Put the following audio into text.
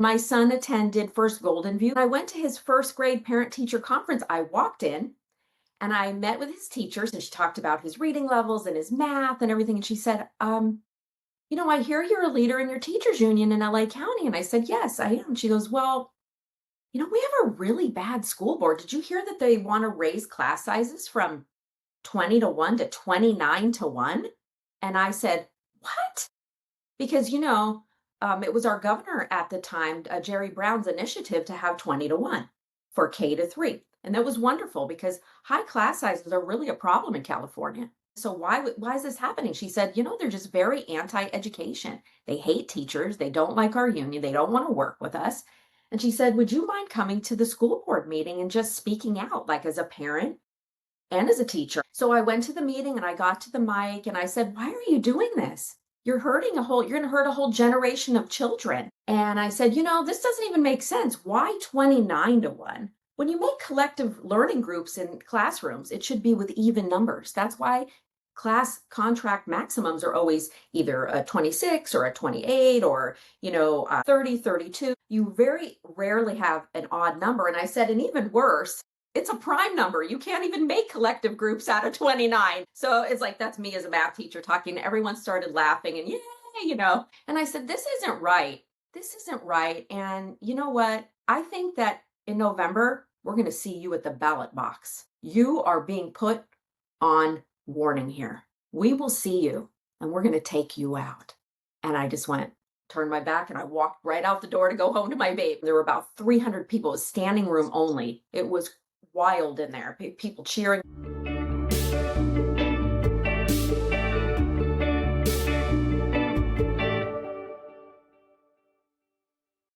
My son attended First Golden View. I went to his first grade parent teacher conference. I walked in and I met with his teachers and she talked about his reading levels and his math and everything. And she said, I hear you're a leader in your teachers union in LA County. And I said, yes, I am. She goes, well, we have a really bad school board. Did you hear that they want to raise class sizes from 20 to 1 to 29 to 1? And I said, what? Because, it was our governor at the time, Jerry Brown's initiative to have 20 to 1 for K to 3. And that was wonderful because high class sizes are really a problem in California. So why is this happening? She said, they're just very anti-education. They hate teachers. They don't like our union. They don't want to work with us. And she said, would you mind coming to the school board meeting and just speaking out, like as a parent and as a teacher? So I went to the meeting and I got to the mic and I said, why are you doing this? You're going to hurt a whole generation of children. And I said, this doesn't even make sense. Why 29 to 1? When you make collective learning groups in classrooms, it should be with even numbers. That's why class contract maximums are always either a 26 or a 28 or, 30, 32. You very rarely have an odd number. And I said, and even worse, it's a prime number. You can't even make collective groups out of 29. So it's like, that's me as a math teacher talking. Everyone started laughing and yay. And I said, this isn't right. This isn't right. And you know what? I think that in November, we're going to see you at the ballot box. You are being put on warning here. We will see you and we're going to take you out. And I just turned my back and I walked right out the door to go home to my babe. There were about 300 people, it was standing room only. It was wild in there, people cheering.